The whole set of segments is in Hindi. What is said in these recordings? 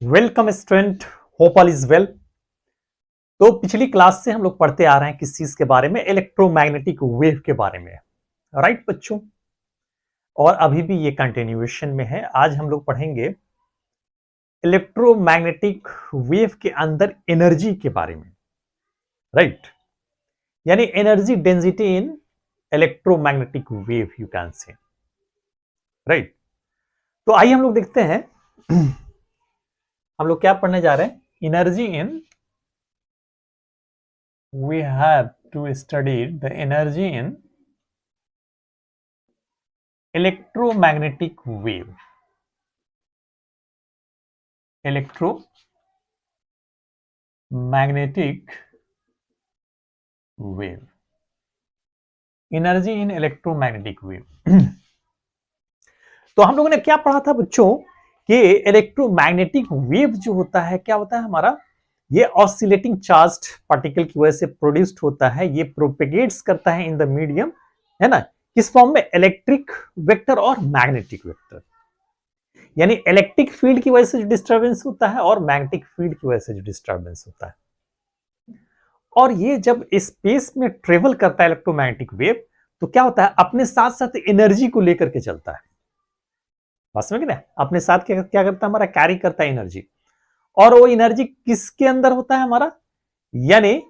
Welcome student, hope all is well. तो पिछली क्लास से हम लोग पढ़ते आ रहे हैं किस चीज के बारे में, इलेक्ट्रोमैग्नेटिक वेव के बारे में। राइट बच्चों, और अभी भी ये कंटिन्यूएशन में है। आज हम लोग पढ़ेंगे इलेक्ट्रोमैग्नेटिक वेव के अंदर एनर्जी के बारे में। राइट, यानी energy density in electromagnetic wave you can से। राइट, तो आइए हम लोग देखते हैं हम लोग क्या पढ़ने जा रहे हैं। Energy in, we have to study the energy in electromagnetic wave. Electromagnetic wave. Energy in electromagnetic wave. तो हम लोगों ने क्या पढ़ा था बच्चों कि इलेक्ट्रोमैग्नेटिक वेव जो होता है क्या होता है हमारा, ये ऑसिलेटिंग चार्ज्ड पार्टिकल की वजह से प्रोड्यूस्ड होता है। ये प्रोपेगेट्स करता है इन द मीडियम, है ना, किस फॉर्म में, इलेक्ट्रिक वेक्टर और मैग्नेटिक वेक्टर। यानी इलेक्ट्रिक फील्ड की वजह से जो डिस्टरबेंस होता है और मैग्नेटिक फील्ड की वजह से जो डिस्टरबेंस होता है। और ये जब स्पेस में ट्रेवल करता है इलेक्ट्रोमैग्नेटिक वेव, तो क्या होता है, अपने साथ साथ एनर्जी को लेकर के चलता है। बात समझ गए, अपने साथ क्या करता है, हमारा कैरी करता है एनर्जी। और वो एनर्जी किसके अंदर होता है हमारा, यानी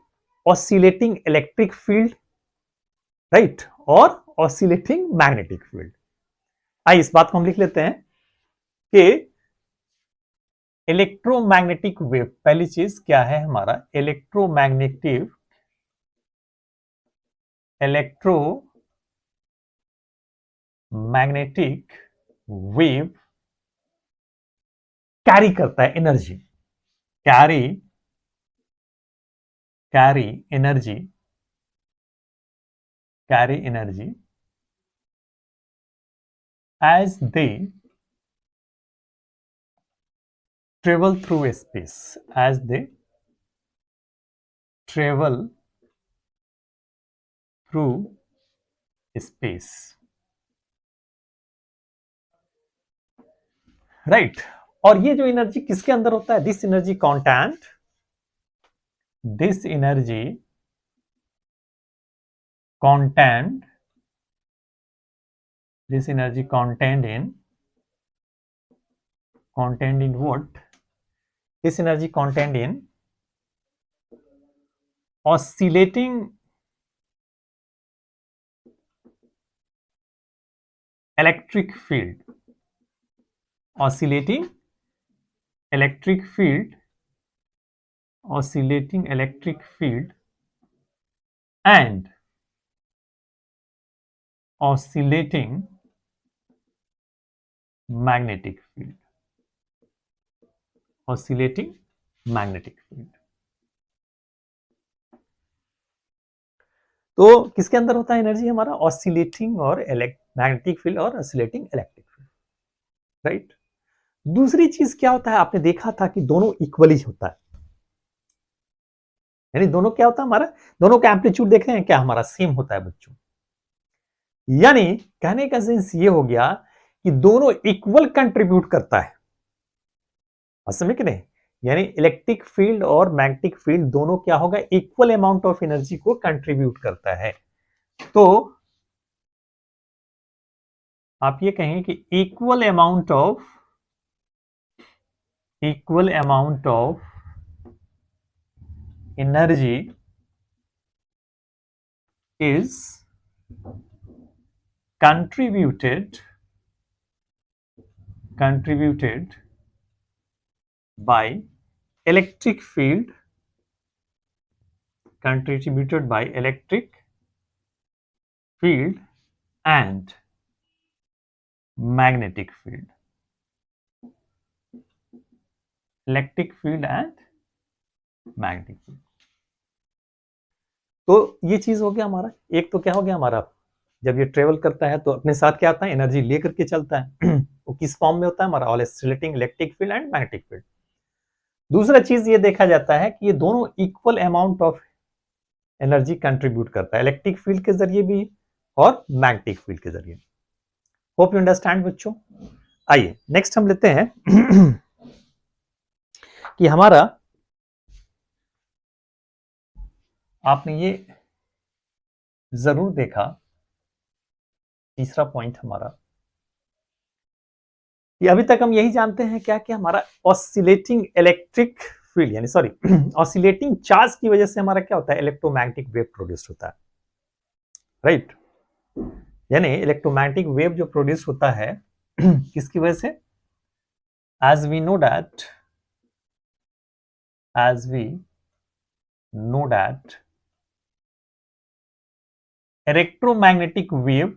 ऑसिलेटिंग इलेक्ट्रिक फील्ड, राइट, और ऑसिलेटिंग मैग्नेटिक फील्ड। आइए इस बात को हम लिख लेते हैं कि इलेक्ट्रोमैग्नेटिक वेव, पहली चीज क्या है हमारा, इलेक्ट्रोमैग्नेटिक वेव कैरी करता है energy, carry energy as they travel through space, as they travel through space, right. और ये जो एनर्जी किसके अंदर होता है, this energy contained in what, this energy contained in oscillating electric field, oscillating electric field and oscillating magnetic field, oscillating magnetic field। तो किसके अंदर होता है एनर्जी हमारा, ऑसिलेटिंग और मैग्नेटिक फील्ड और ऑसिलेटिंग इलेक्ट्रिक फील्ड, राइट। दूसरी चीज क्या होता है, आपने देखा था कि दोनों इक्वली होता है, यानी दोनों क्या होता है हमारा, दोनों का एम्पलीट्यूड देख रहे हैं क्या, हमारा सेम होता है बच्चों। यानी कहने का सेंस ये हो गया कि दोनों इक्वल कंट्रीब्यूट करता है, समझ के नहीं, यानी इलेक्ट्रिक फील्ड और मैग्नेटिक फील्ड दोनों क्या होगा, इक्वल अमाउंट ऑफ एनर्जी को कंट्रीब्यूट करता है। तो आप ये कहें कि equal amount of energy is contributed by electric field, and magnetic field, electric field and magnetic field। तो ये चीज हो गया हमारा, एक तो क्या हो गया हमारा, जब ये ट्रेवल करता है तो अपने साथ क्या आता है, एनर्जी लेकर के चलता है। वो किस फॉर्म में होता है हमारा, oscillating electric field and magnetic field. दूसरा चीज ये देखा जाता है कि ये दोनों equal amount of energy contribute करता है, इलेक्ट्रिक फील्ड के जरिए भी और मैग्नेटिक फील्ड के जरिए। होप यू अंडरस्टैंड बच्चों। आइए नेक्स्ट हम लेते हैं कि हमारा आपने ये जरूर देखा, तीसरा पॉइंट हमारा ये अभी तक हम यही जानते हैं क्या कि हमारा ऑसिलेटिंग इलेक्ट्रिक फील्ड यानी सॉरी ऑसिलेटिंग चार्ज की वजह से हमारा क्या होता है, इलेक्ट्रोमैग्नेटिक वेव प्रोड्यूस होता है, राइट। यानी इलेक्ट्रोमैग्नेटिक वेव जो प्रोड्यूस होता है किसकी वजह से, as we know that electromagnetic wave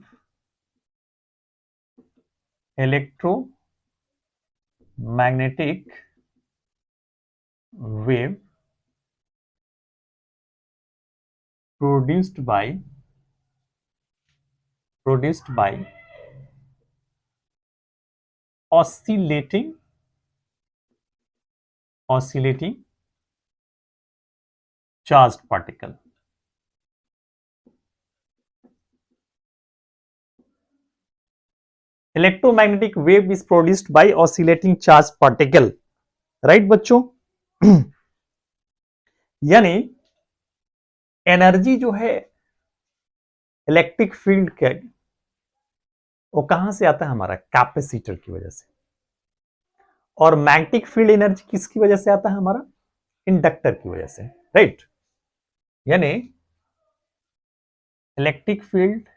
produced by oscillating charged particle. Electromagnetic wave is produced by oscillating charged particle, right बच्चों। यानी एनर्जी जो है इलेक्ट्रिक फील्ड के वो कहां से आता है, हमारा कैपेसिटर की वजह से, और मैग्नेटिक फील्ड एनर्जी किसकी वजह से आता है, हमारा इंडक्टर की वजह से, राइट। यानी electric field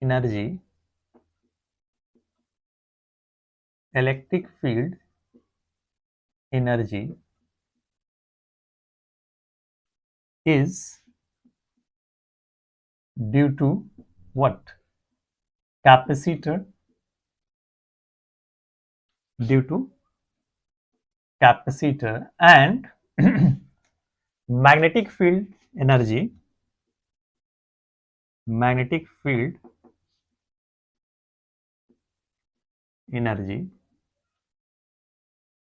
energy is due to what, capacitor, and magnetic field energy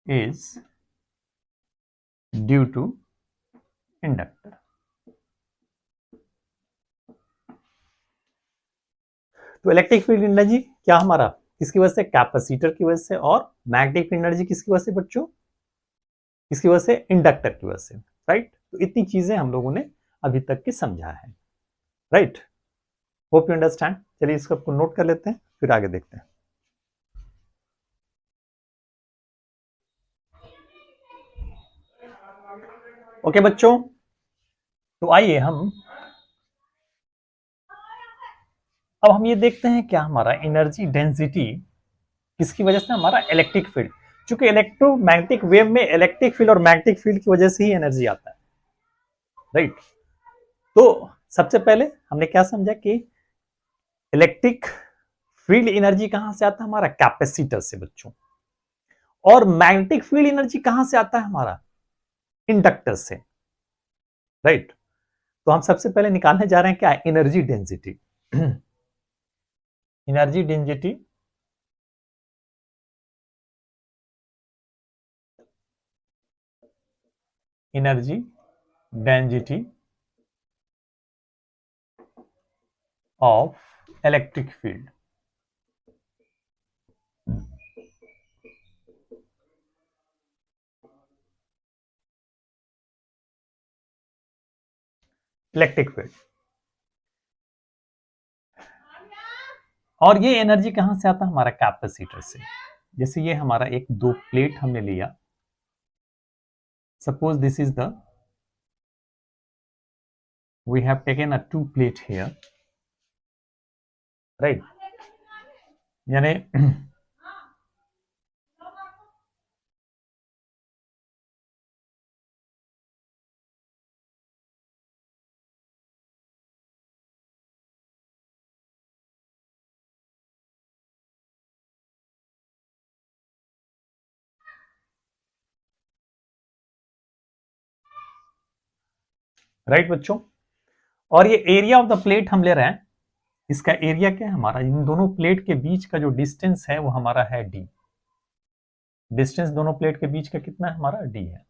is due to inductor. तो इलेक्ट्रिक फील्ड एनर्जी क्या हमारा किसकी वजह से, कैपेसिटर की वजह से, और मैग्नेटिक फील्ड एनर्जी किसकी वजह से बच्चों, किसकी वजह से, इंडक्टर की वजह से, राइट। तो इतनी चीजें हम लोगों ने अभी तक की समझा है, राइट। Hope you understand. चलिए इसको नोट कर लेते हैं, फिर आगे देखते हैं। ओके बच्चों, तो आइए अब हम ये देखते हैं क्या हमारा एनर्जी डेंसिटी किसकी वजह से, हमारा इलेक्ट्रिक फील्ड। क्योंकि इलेक्ट्रोमैग्नेटिक वेव में इलेक्ट्रिक फील्ड और मैग्नेटिक फील्ड की वजह से ही एनर्जी आता है, राइट। तो सबसे पहले हमने क्या समझा कि इलेक्ट्रिक फील्ड एनर्जी कहां से आता है, हमारा कैपेसिटर से बच्चों, और मैग्नेटिक फील्ड एनर्जी कहां से आता है, हमारा इंडक्टर से, राइट। तो हम सबसे पहले निकालने जा रहे हैं क्या, energy density. Energy density of electric field। Electric field, और ये एनर्जी कहां से आता है, हमारा कैपेसिटर से। जैसे ये हमारा एक दो प्लेट हमने लिया, suppose this is the, we have taken a two plate here, right। यानी राइट बच्चों, और ये एरिया ऑफ द प्लेट हम ले रहे हैं, इसका एरिया क्या है, हमारा इन दोनों प्लेट के बीच का जो डिस्टेंस है वो हमारा है डी। डिस्टेंस दोनों प्लेट के बीच का कितना है, हमारा डी है।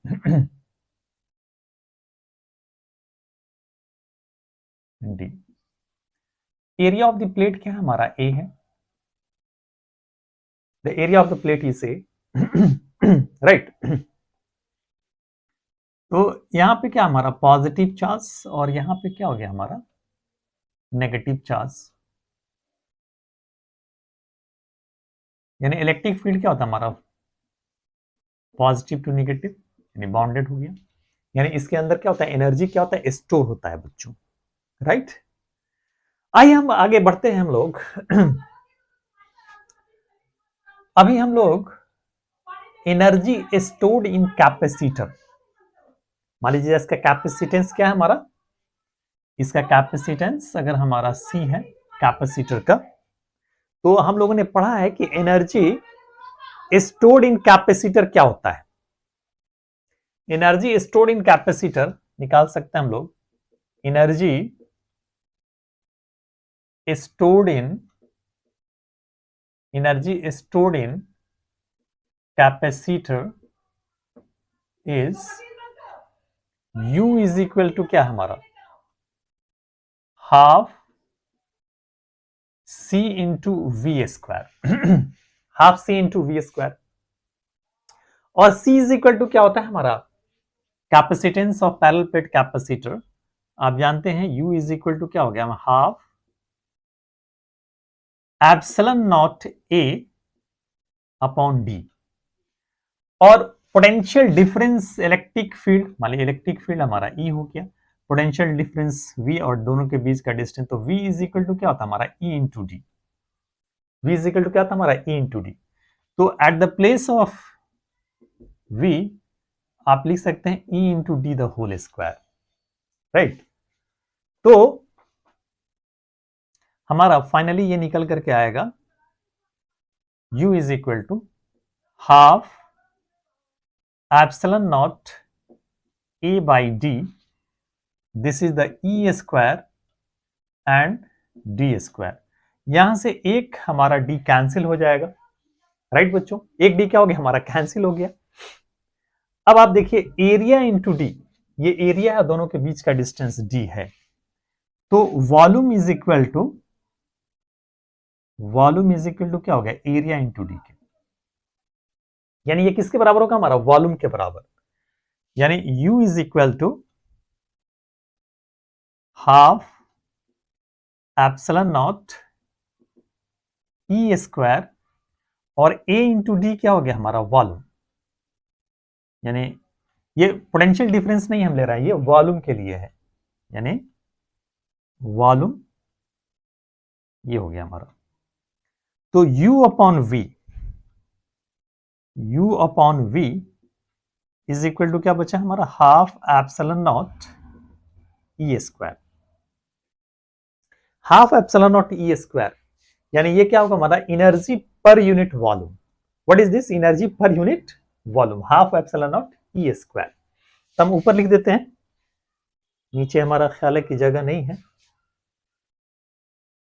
D. Area of the plate क्या है, हमारा ए है। The area of the plate is a, right. तो यहां पे क्या हमारा पॉजिटिव चार्ज और यहां पे क्या हो गया हमारा नेगेटिव चार्ज, यानी इलेक्ट्रिक फील्ड क्या होता है हमारा पॉजिटिव टू नेगेटिव, यानी बॉन्डेड हो गया। यानी इसके अंदर क्या होता है एनर्जी क्या होता है स्टोर होता है बच्चों, राइट। आइए हम आगे बढ़ते हैं हम लोग। अभी हम लोग एनर्जी स्टोर्ड इन कैपेसिटर, मान लीजिए इसका कैपेसिटेंस क्या है हमारा, इसका कैपेसिटेंस अगर हमारा C है कैपेसिटर का, तो हम लोगों ने पढ़ा है कि एनर्जी स्टोर्ड इन कैपेसिटर क्या होता है। एनर्जी स्टोर्ड इन कैपेसिटर निकाल सकते हैं हम लोग, energy stored in capacitor is U is equal to क्या हमारा half C into V square, half C into V square. और C इज इक्वल टू क्या होता है हमारा capacitance of parallel plate capacitor, आप जानते हैं U इज इक्वल टू क्या हो गया half epsilon not A upon D। और पोटेंशियल डिफरेंस इलेक्ट्रिक फील्ड, मान लीजिए इलेक्ट्रिक फील्ड हमारा E हो गया, पोटेंशियल डिफरेंस V और दोनों के बीच का डिस्टेंस, तो V इज इक्वल टू क्या होता है हमारा E into D, V is equal to क्या होता है हमारा E इंटू डी। तो at the place of V आप लिख सकते हैं E into D the whole square, right. तो हमारा फाइनली ये निकल करके आएगा U is equal to half epsilon not A by D, this is the E square and D square. यहां से एक हमारा D कैंसिल हो जाएगा, राइट बच्चों, एक D क्या हो गया हमारा कैंसिल हो गया। अब आप देखिए एरिया इंटू डी, ये एरिया है दोनों के बीच का डिस्टेंस D है, तो वॉल्यूम इज इक्वल टू क्या हो गया एरिया इंटू डी के, यानी ये किसके बराबर होगा हमारा वॉल्यूम के बराबर, यानी U is equal to half epsilon not E square और A इंटू डी क्या हो गया हमारा वॉल्यूम, यानी ये पोटेंशियल डिफरेंस नहीं हम ले रहे हैं, ये वॉल्यूम के लिए है, यानी वॉल्यूम ये हो गया हमारा। तो U upon V is equal to क्या बचा हमारा half epsilon not E square, half epsilon not E square, यानी ये क्या होगा हमारा energy per unit volume. What is this energy per unit volume, half epsilon not E square. तो हम ऊपर लिख देते हैं, नीचे हमारा ख्याल है कि जगह नहीं है,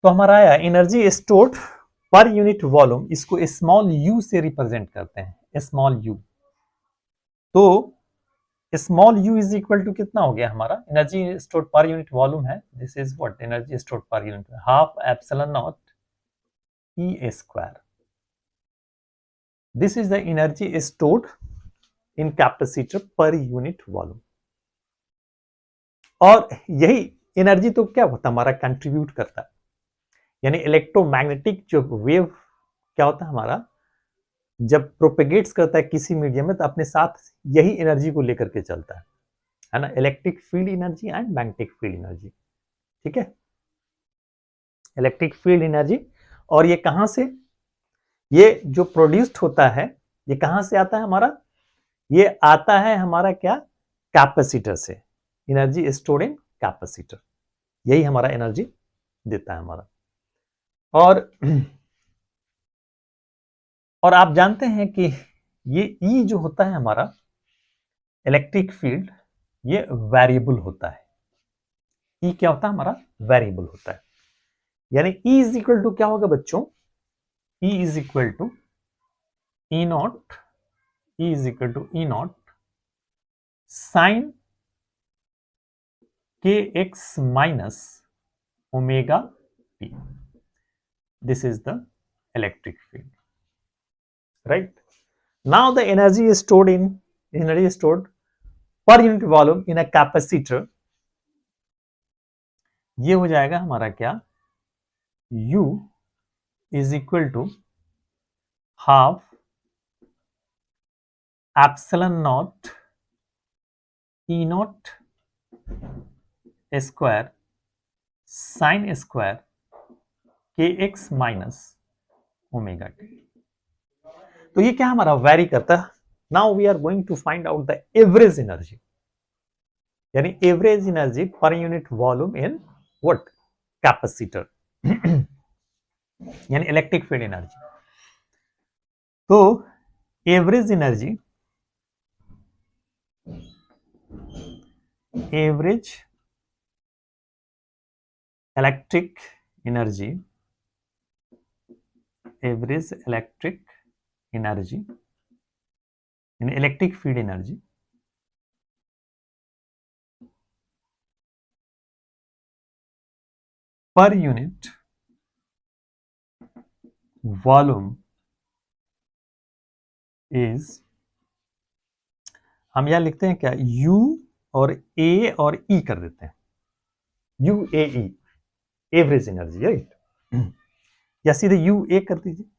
तो हमारा आया energy stored per unit volume, इसको स्मॉल u से रिप्रेजेंट करते हैं, स्मॉल u। तो small u is equal to कितना हो गया हमारा energy stored per unit volume है, this is what energy stored per unit half epsilon not E square, this is the energy stored in capacitor per unit volume. और यही एनर्जी तो क्या होता है हमारा कंट्रीब्यूट करता है, यानी इलेक्ट्रोमैग्नेटिक जो वेव क्या होता है हमारा जब प्रोपेगेट्स करता है किसी मीडियम में, तो अपने साथ यही एनर्जी को लेकर के चलता है ना, electric field energy and magnetic field energy, ठीक है, इलेक्ट्रिक फील्ड एनर्जी। और ये कहां से, ये जो प्रोड्यूस्ड होता है ये कहां से आता है हमारा, ये आता है हमारा क्या कैपेसिटर से, एनर्जी स्टोर्ड इन कैपेसिटर, यही हमारा एनर्जी देता है हमारा। और आप जानते हैं कि ये E जो होता है हमारा इलेक्ट्रिक फील्ड, ये वेरिएबल होता है, E क्या होता है हमारा वेरिएबल होता है, यानी E इज इक्वल टू क्या होगा बच्चों, E is equal to E not, E is equal to E not sine kx minus omega t, this is the electric field, right. Now the energy is stored per unit volume in a capacitor, ये हो जाएगा हमारा क्या, U is equal to half epsilon not E not square sine square K X minus omega T. तो ये क्या हमारा वैरी करता है। Now we are going to find out the average energy, यानी average energy per unit volume in what, capacitor यानी इलेक्ट्रिक फील्ड एनर्जी। तो average energy, average electric energy, average electric energy यानी electric field energy per unit volume is, हम यहां लिखते हैं क्या, U और A और E कर देते हैं, UAE एवरेज एनर्जी, राइट, या सीधे UA कर दीजिए,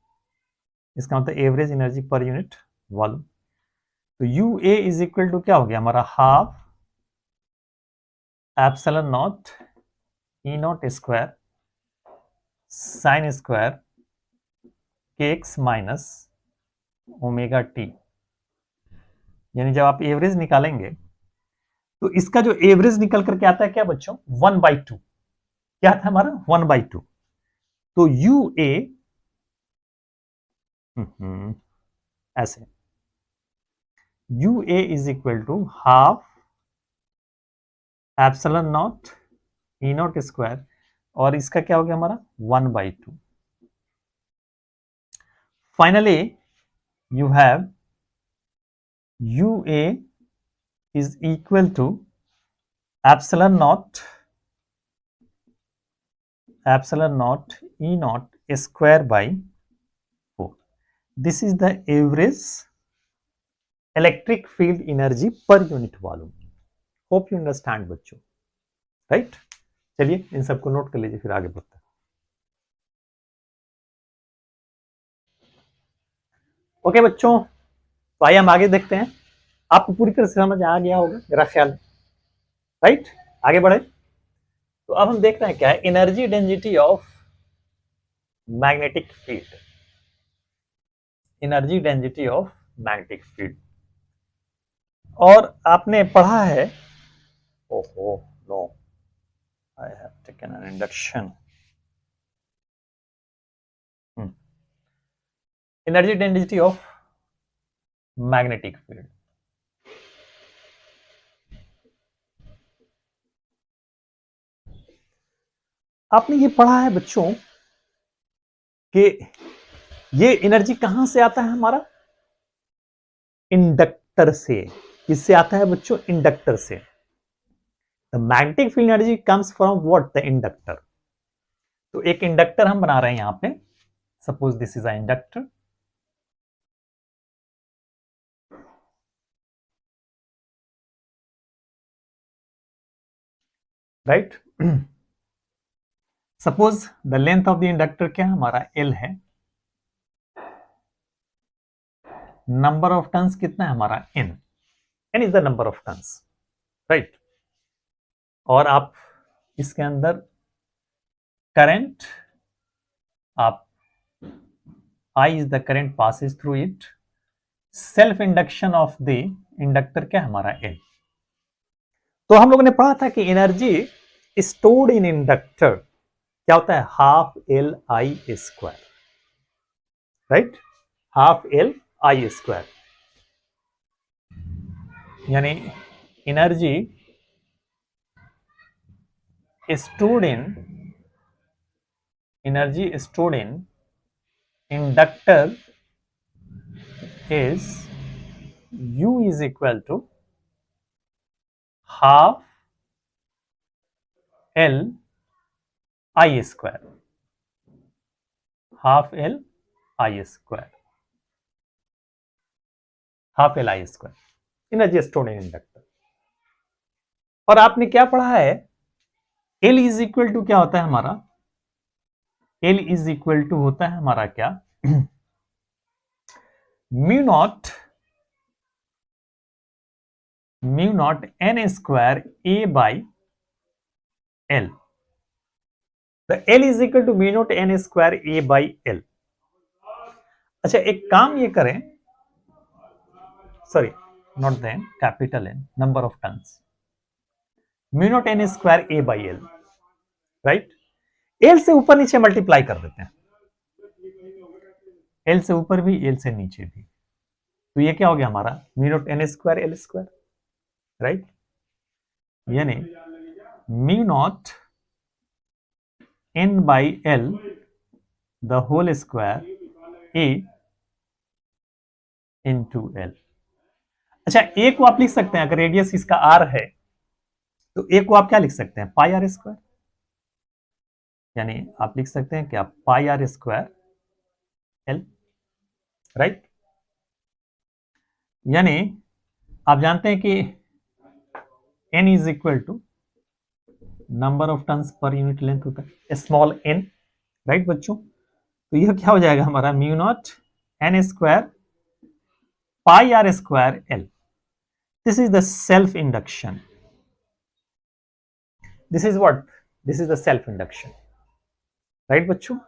इसका मतलब average energy per unit volume. तो UA इज इक्वल टू क्या हो गया हमारा, half epsilon not E not square sine square K X minus omega T. यानी जब आप एवरेज निकालेंगे तो इसका जो एवरेज निकल करके आता है क्या बच्चों, 1/2, क्या था हमारा 1/2। तो UA ऐसे, UA is equal to half epsilon not E not square और इसका क्या हो गया हमारा 1/2। Finally you have UA is equal to epsilon naught E naught square by 4. This is the average electric field energy per unit volume. Hope you understand बच्चों, right? चलिए इन सबको नोट कर लीजिए, फिर आगे बढ़ते हैं। ओके बच्चों, तो आइए हम आगे देखते हैं। आपको पूरी तरह से समझ आ गया होगा मेरा ख्याल, राइट? आगे बढ़े। तो अब हम देख रहे हैं क्या है, energy density of magnetic field, energy density of magnetic field. और आपने पढ़ा है, ओहो no, I have taken an induction, energy density of magnetic field. आपने ये पढ़ा है बच्चों कि ये एनर्जी कहां से आता है हमारा, इंडक्टर से। किससे आता है बच्चों, इंडक्टर से। The magnetic field energy comes from what, the inductor. तो एक इंडक्टर हम बना रहे हैं यहां पे, suppose this is a inductor, right. Suppose the length of the inductor क्या है हमारा, L है। नंबर ऑफ टर्न्स कितना है हमारा, N is the number of turns, right. और आप इसके अंदर करंट, आप I is the current passes through it, self induction of the inductor क्या हमारा L। तो हम लोगों ने पढ़ा था कि एनर्जी स्टोर्ड इन इंडक्टर क्या होता है, half L I square, right, half L I square. यानी energy stored in inductor is U is equal to half L I square, half L I square। Half L I square energy stored in inductor. और आपने क्या पढ़ा है, एल इज इक्वल टू क्या होता है हमारा, एल इज इक्वल टू होता है हमारा क्या, mu not N square A by L. तो L is equal to mu not N square A by L. अच्छा एक काम ये करें, sorry not the N, capital N, number of turns, mu not N square A by L, right. L से ऊपर नीचे मल्टीप्लाई कर देते हैं, एल से ऊपर भी एल से नीचे भी, तो ये क्या हो गया हमारा, mu not N square L square, right. यानी mu not N by L the whole square A into L. अच्छा ए को आप लिख सकते हैं, अगर रेडियस इसका आर है तो ए को आप क्या लिख सकते हैं, पाई आर स्क्वायर, यानी आप लिख सकते हैं क्या, pi R square L, right. यानी आप जानते हैं कि n is equal to number of turns per unit length होता है, स्मॉल n, राइट बच्चों। तो यह क्या हो जाएगा हमारा, mu not N square pi R square L. This is the self induction, this is what, this is the self induction, right बच्चों।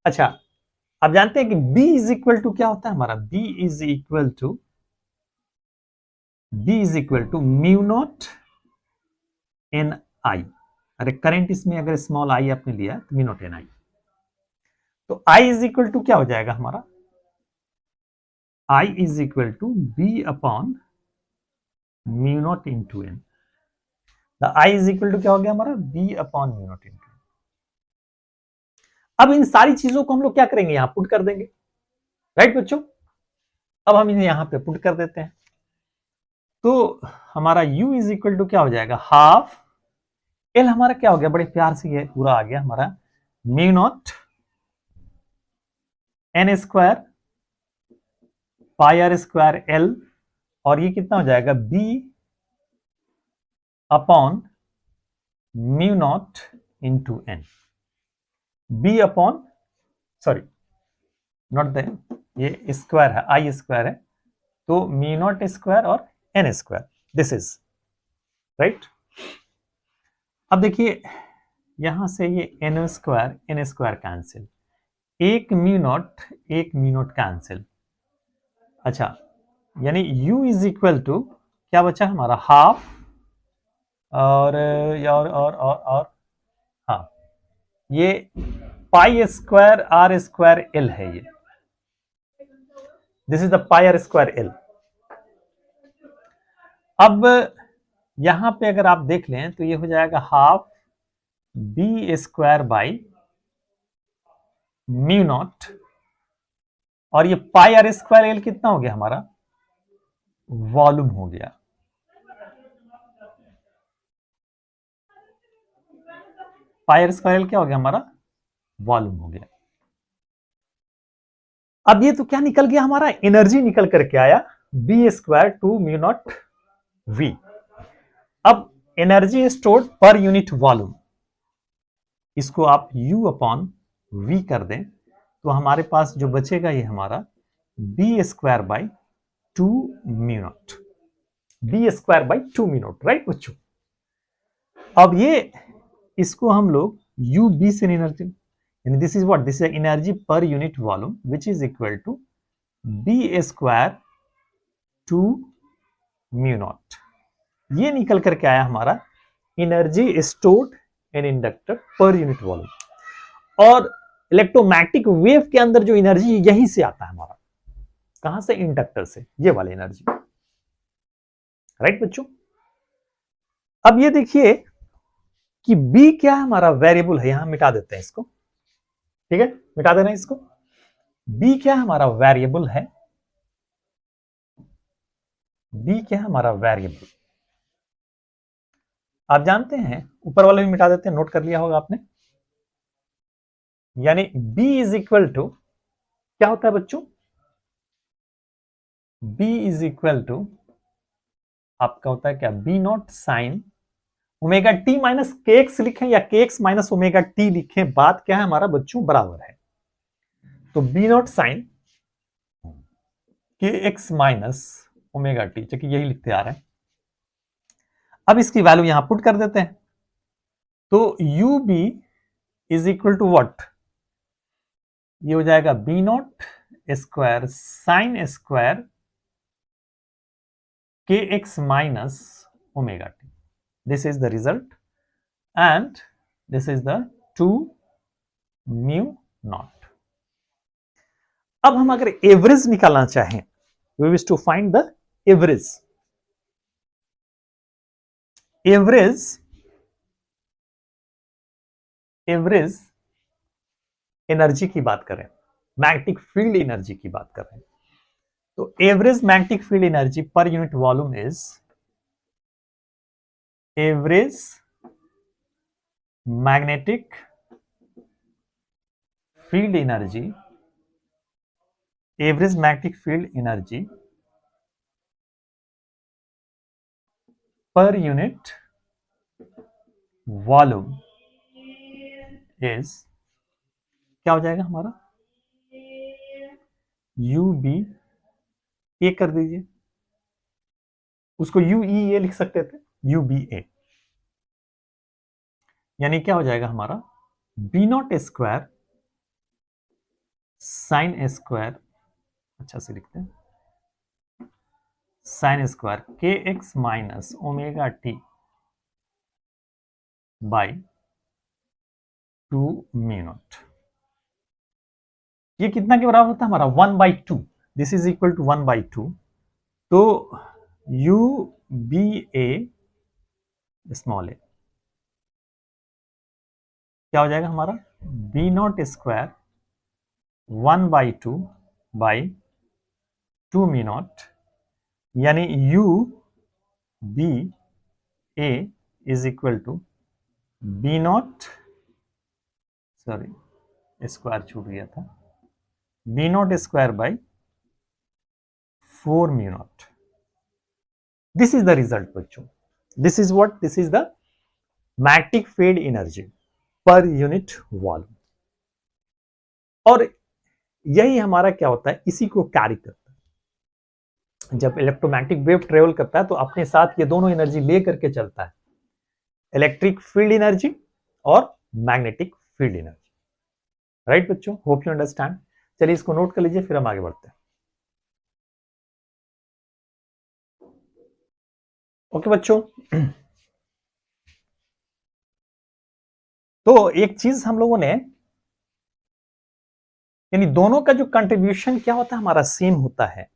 अच्छा आप जानते हैं कि B इज इक्वल टू क्या होता है हमारा, B is equal to mu not N I. अरे करंट इसमें अगर स्मॉल आई आपने लिया तो म्यू नॉट एन आई, तो I इज इक्वल टू क्या हो जाएगा हमारा, I is equal to B upon mu not into N. I is equal to क्या हो गया हमारा, B upon mu not into. अब इन सारी चीजों को हम लोग क्या करेंगे, यहां पुट कर देंगे, राइट बच्चों। अब हम इन्हें यहां पे पुट कर देते हैं, तो हमारा U इज इक्वल टू क्या हो जाएगा, हाफ एल हमारा क्या हो गया, बड़े प्यार से ये पूरा आ गया हमारा, mu not N square pi R square L, और ये कितना हो जाएगा, B upon mu not into N, B upon, sorry not the, ये स्क्वायर है, आई स्क्वायर है, तो म्यू नॉट स्क्वायर और N square, this is right. अब देखिए यहां से ये एन स्क्वायर कैंसिल, एक म्यू नॉट कैंसिल। अच्छा यानी U इज इक्वल टू क्या बचा हमारा, हाफ और हाँ ये pi square R square L है, ये this is the pi R square L. अब यहां पे अगर आप देख लें तो ये हो जाएगा half B square by mu not, और ये पाई आर स्क्वायर एल कितना हो गया हमारा, वॉल्यूम हो गया। पाई आर स्क्वायर एल क्या हो गया हमारा, वॉल्यूम हो गया। अब ये तो क्या निकल गया हमारा, एनर्जी निकल करके आया, B square two mu naught V. अब energy stored per unit volume, इसको आप U अपॉन वी कर दें तो हमारे पास जो बचेगा ये हमारा B square by two mu not, B square by two mu not, right बच्चों। अब ये इसको हम लोग U B से एनर्जी, यानी this is what, this is energy per unit volume which is equal to B square two mu not. ये निकल करके आया हमारा energy stored in inductor per unit volume. और इलेक्ट्रोमैग्नेटिक वेव के अंदर जो एनर्जी यहीं से आता है हमारा, कहां से, इंडक्टर से, ये वाली एनर्जी, राइट बच्चों। अब ये देखिए कि B क्या है हमारा, वेरिएबल है, यहां मिटा देते हैं इसको, ठीक है मिटा देना इसको। B क्या है हमारा, वेरिएबल है, B क्या है हमारा, वेरिएबल। आप जानते हैं ऊपर वाले भी मिटा देते हैं, नोट कर लिया होगा आपने। यानी B इज इक्वल टू क्या होता है बच्चों, B इज इक्वल टू आपका होता है क्या, B not sine omega T minus K X लिखें या के एक्स माइनस ओमेगा टी लिखें, बात क्या है हमारा बच्चों, बराबर है। तो बी नॉट साइन के एक्स माइनस ओमेगा टी, चलिए यही लिखते आ रहे हैं। अब इसकी वैल्यू यहां पुट कर देते हैं। तो U B is equal to what, ये हो जाएगा B not square sine square K X minus omega T. This is the result and this is the 2 mu naught. अब हम अगर एवरेज निकालना चाहें, we wish to find the average. Average energy की बात करें, मैग्नेटिक फील्ड एनर्जी की बात करें, तो average magnetic field energy per unit volume is average magnetic field energy, average magnetic field energy per unit volume is, क्या हो जाएगा हमारा, यू बी ए कर दीजिए, उसको यू ई ए लिख सकते थे, यू बी ए, यानी क्या हो जाएगा हमारा B not square sine square, अच्छा से लिखते हैं, sine square K X minus omega T by 2 mu not. ये कितना के बराबर होता है हमारा 1/2, दिस इज इक्वल टू 1/2। तो U B A small A क्या हो जाएगा हमारा B not square 1/2 by 2 mu naught, यानी U B A is equal to B naught, sorry square छूट गया था, B not square by 4 mu naught. This is the result बच्चों, this is what, this is the magnetic field energy per unit volume. और यही हमारा क्या होता है, इसी को कैरी करता है। जब इलेक्ट्रोमैग्नेटिक वेव ट्रेवल करता है तो अपने साथ ये दोनों एनर्जी ले करके चलता है, इलेक्ट्रिक फील्ड एनर्जी और मैग्नेटिक फील्ड एनर्जी। राइट बच्चों, होप यू अंडरस्टैंड। चलिए इसको नोट कर लीजिए, फिर हम आगे बढ़ते हैं। ओके बच्चों, तो एक चीज हम लोगों ने, यानी दोनों का जो कंट्रीब्यूशन क्या होता है हमारा सेम होता है।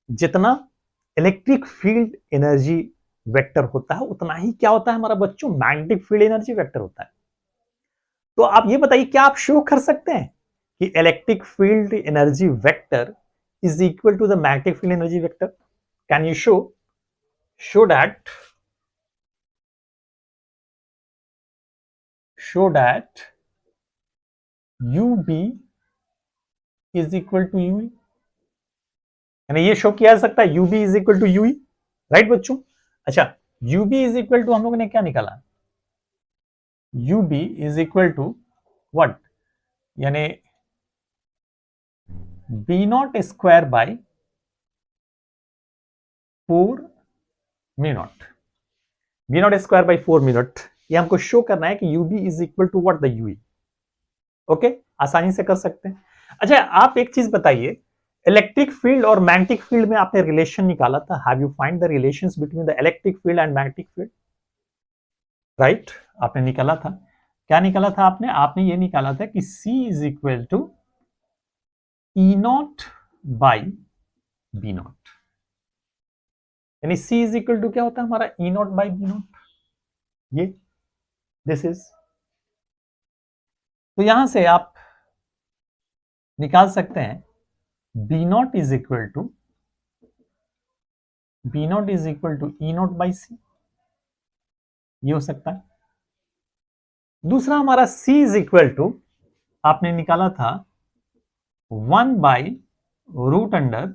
जितना इलेक्ट्रिक फील्ड एनर्जी वेक्टर होता है उतना ही क्या होता है हमारा बच्चों, मैग्नेटिक फील्ड एनर्जी वेक्टर होता है। तो आप ये बताइए, क्या आप शो कर सकते हैं कि electric field energy vector is equal to the magnetic field energy vector? Can you show that UB is equal to UE, यानी ये शो किया जा सकता है UB is equal to UE, right बच्चों। अच्छा, UB is equal to हम लोगों ने क्या निकाला, UB is equal to what, यानी B not square by 4 mu not, B not square by 4 mu not. ये हमको शो करना है कि UB is equal to what, the UE। Okay, आसानी से कर सकते हैं। अच्छा, आप एक चीज बताइए, इलेक्ट्रिक फील्ड और मैग्नेटिक फील्ड में आपने रिलेशन निकाला था, have you find the relations between the electric field and magnetic field? Right, आपने निकाला था। क्या निकाला था आपने ये निकाला था कि C is equal to E not by B not, यानी C इज इक्वल टू क्या होता है हमारा, E not by B not. ये दिस इज, तो यहां से आप निकाल सकते हैं B not is equal to E not by C, ये हो सकता है। दूसरा हमारा C इज इक्वल टू आपने निकाला था 1 by root under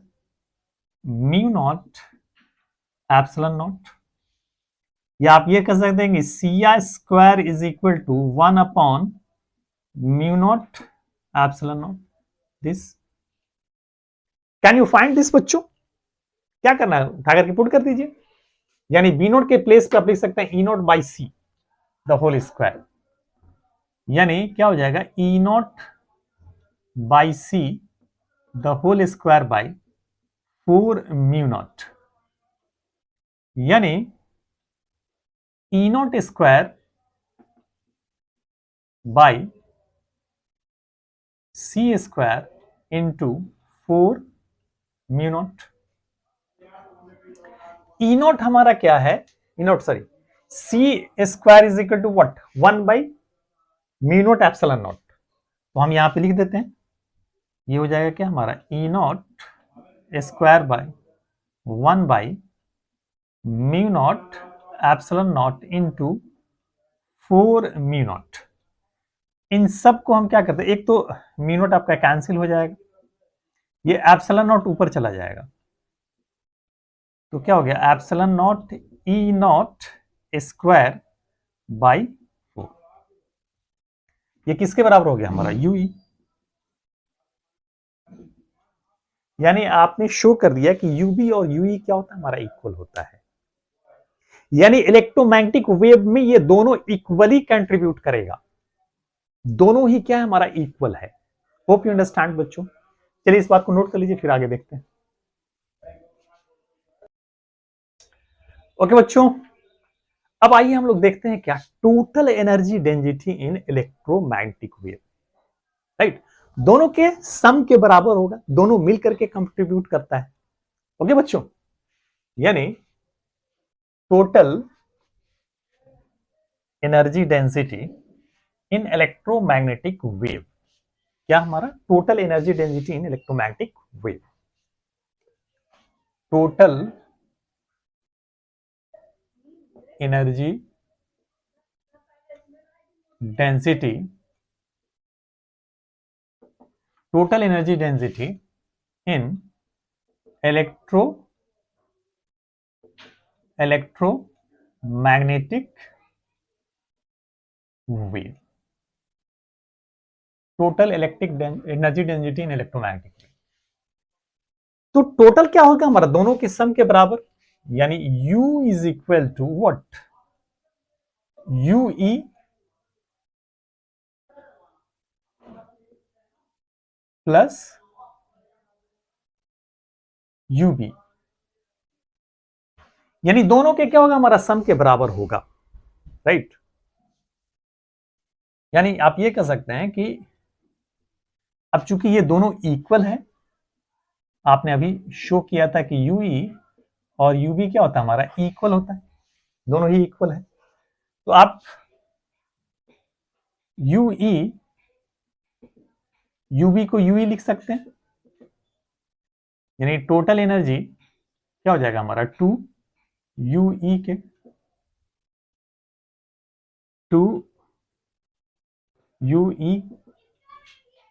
mu naught epsilon naught, या आप ये कह सकते हैं कि C I square is equal to 1 upon mu naught epsilon naught this. Can you find this बच्चों? क्या करना है, उठा करके पुट कर दीजिए, यानी बी नोट के प्लेस पे आप लिख सकते हैं E naught by C the whole square, यानी क्या हो जाएगा E naught by C the whole square by 4 mu naught, यानी E naught square by C square into 4 mu naught. E naught हमारा क्या है, E naught sorry C square is equal to what 1 by mu naught epsilon naught, तो हम यहां पे लिख देते हैं, ये हो जाएगा क्या हमारा E not square by 1 by mu naught epsilon naught into 4 mu naught. इन सब को हम क्या करते हैं, एक तो म्यू नॉट आपका कैंसिल हो जाएगा, ये एप्सिलॉन नॉट ऊपर चला जाएगा, तो क्या हो गया epsilon not E not square by 4, ये किसके बराबर हो गया हमारा यूई, यानी आपने शो कर दिया कि यूबी और यूई क्या होता है हमारा इक्वल होता है, यानी इलेक्ट्रोमैग्नेटिक वेव में ये दोनों इक्वली कंट्रीब्यूट करेगा, दोनों ही क्या है हमारा इक्वल है। होप यू अंडरस्टैंड बच्चों, चलिए इस बात को नोट कर लीजिए, फिर आगे देखते हैं। ओके बच्चों, अब आइए हम लोग देखते हैं क्या total energy density in electromagnetic wave, right, दोनों के सम के बराबर होगा, दोनों मिलकर के कंट्रीब्यूट करता है। ओके बच्चों, यानी total energy density in electromagnetic wave, क्या हमारा total energy density in electromagnetic wave, total energy density, total energy density in electromagnetic wave, total electric energy density in electromagnetic wave, तो टोटल क्या होगा हमारा दोनों के सम के बराबर, यानी U is equal to what UE plus UB, यानी दोनों के क्या होगा हमारा सम के बराबर होगा, राइट, यानी आप ये कह सकते हैं कि अब चूंकि ये दोनों इक्वल है, आपने अभी शो किया था कि UE और UB क्या होता है हमारा इक्वल होता है, दोनों ही इक्वल है, तो आप UE UB को UE लिख सकते हैं, यानी टोटल एनर्जी क्या हो जाएगा हमारा 2 UE के 2 UE,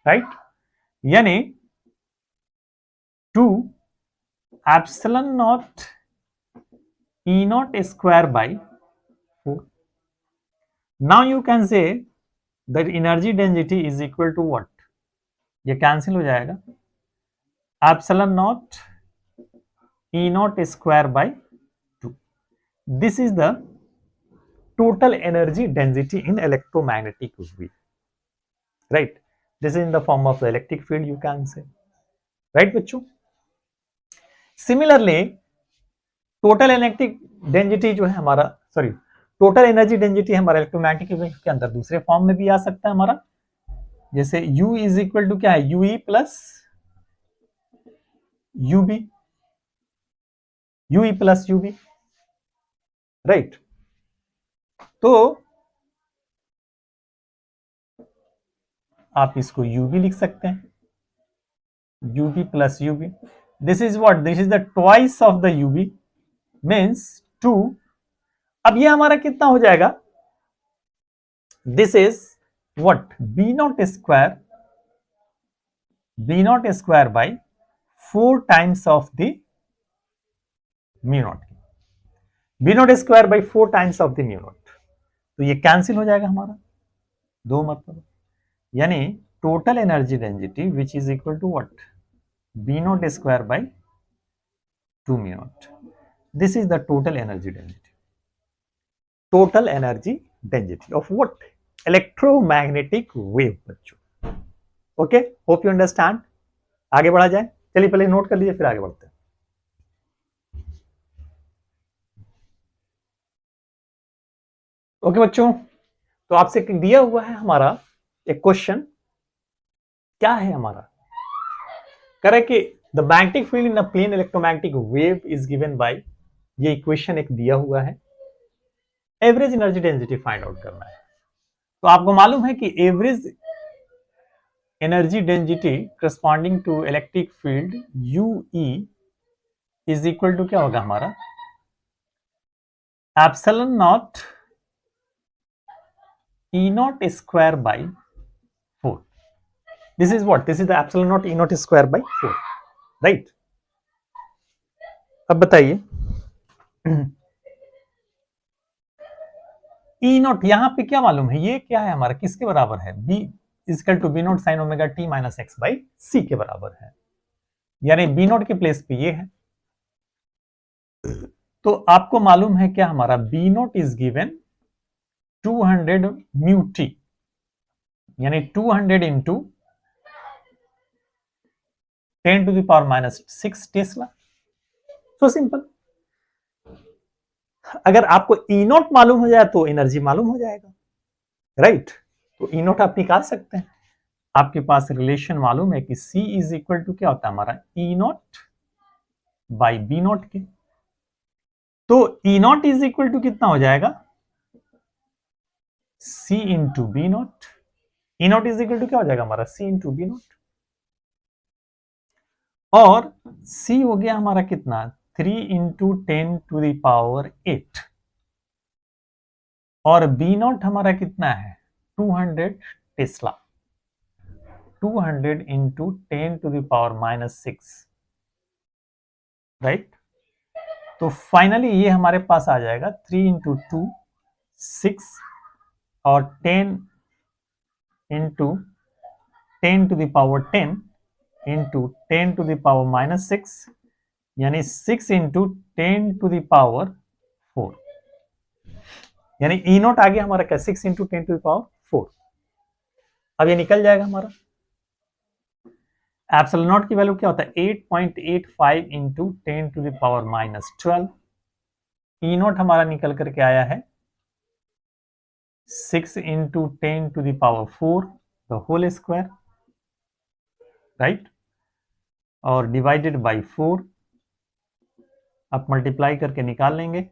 राइट, यानी 2 epsilon not E not square by 4। Now you can say that energy density is equal to what, ये कैंसिल हो जाएगा, epsilon not E not square by 2, this is the total energy density in electromagnetic wave, right, this is in the form of the electric field you can say, right बच्चों। similarly total electric density जो है हमारा सॉरी टोटल एनर्जी डेंसिटी हमारा इलेक्ट्रोमैग्नेटिक वेव के अंदर दूसरे फॉर्म में भी आ सकता है हमारा, जैसे U इज इक्वल टू क्या है UE plus UB, UE plus UB, राइट, तो आप इसको UB लिख सकते हैं, UB plus UB, this is what, this is the twice of the UB means 2, अब ये हमारा कितना हो जाएगा, this is what B not square by 4 times of the mu naught की, B not square by 4 times of the mu naught, तो ये कैंसिल हो जाएगा हमारा, दो मतलब, यानी total energy density which is equal to what, B not square by 2 mu naught, this is the total energy density, total energy density of what, electromagnetic wave बच्चों। Okay, hope you understand. आगे बढ़ा जाए, चलिए पहले नोट कर लीजिए फिर आगे बढ़ते हैं। ओके बच्चों, तो आपसे दिया हुआ है हमारा एक क्वेश्चन, क्या है हमारा, करे कि the magnetic field in a plane electromagnetic wave is given by, ये इक्वेशन एक दिया हुआ है, average energy density find out करना है। तो आपको मालूम है कि average energy density corresponding to electric field UE is equal to क्या होगा हमारा, epsilon not E not square by 4, this is what, this is the epsilon not E not square by 4, right. अब बताइए E नॉट यहां पे क्या मालूम है, ये क्या है हमारा, किसके बराबर है, B is equal to B not sine omega T minus X by C के बराबर है, यानी बी नॉट के प्लेस पे ये है। तो आपको मालूम है क्या हमारा, B not is given 200 mu T, यानी 200 into 10 to the power minus 6 tesla. So simple, अगर आपको ई नॉट मालूम हो जाए तो एनर्जी मालूम हो जाएगा, राइट। तो ई नॉट आप निकाल सकते हैं, आपके पास रिलेशन मालूम है कि C इज इक्वल टू क्या होता है हमारा, E not by B not के। तो E not is equal to कितना हो जाएगा, C into B not, E not is equal to क्या हो जाएगा हमारा, C इंटू बी नॉट, और C हो गया हमारा कितना, 3 इंटू 10 टू द पावर 8, और बी नॉट हमारा कितना है 200 tesla, 200 into 10 to the power minus 6, right. तो फाइनली ये हमारे पास आ जाएगा 3 इंटू 2 6, और 10 into 10 to the power 10 into 10 to the power minus 6, यानी 6 इंटू 10 टू द पावर 4, यानी ई नॉट आ गया हमारा क्या, 6 इंटू 10 टू द पावर 4। अब ये निकल जाएगा हमारा, एप्सिलॉन नॉट की वैल्यू क्या होता है 8.85 into 10 to the power minus 12, E not हमारा निकल करके आया है 6 into 10 to the power 4 the whole square, right, और डिवाइडेड बाई 4, आप मल्टीप्लाई करके निकाल लेंगे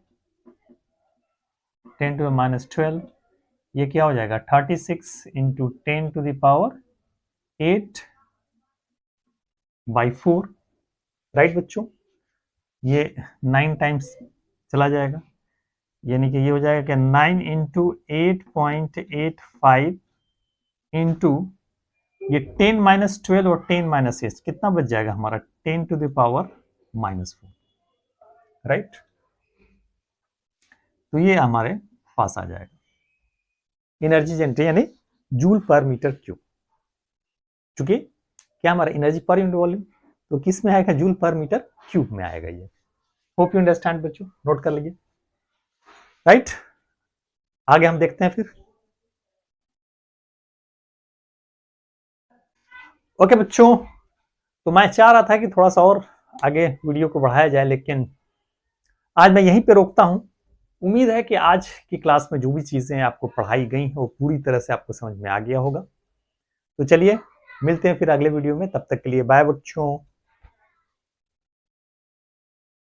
10 टू द माइनस 12, ये क्या हो जाएगा 36 into 10 to the power 8 by 4, right बच्चों, ये 9 टाइम्स चला जाएगा, यानी कि ये हो जाएगा कि 9 इंटू 8.85 इंटू ये 10 माइनस 12 और 10 माइनस 8, कितना बच जाएगा हमारा 10 to the power minus 4, right. तो ये हमारे पास आ जाएगा एनर्जी जेनरेट, यानी जूल पर मीटर क्यूब, चूंकि क्या हमारा एनर्जी पर यूनिट वॉल्यूम, तो किस में आएगा, जूल पर मीटर क्यूब में आएगा ये। होप यू अंडरस्टैंड बच्चों, नोट कर लीजिए, राइट। आगे हम देखते हैं फिर। ओके बच्चों, तो मैं चाह रहा था कि थोड़ा सा और आगे वीडियो को बढ़ाया जाए, लेकिन आज मैं यहीं पे रोकता हूं। उम्मीद है कि आज की क्लास में जो भी चीजें आपको पढ़ाई गई हैं वो पूरी तरह से आपको समझ में आ गया होगा। तो चलिए मिलते हैं फिर अगले वीडियो में, तब तक के लिए बाय बच्चों।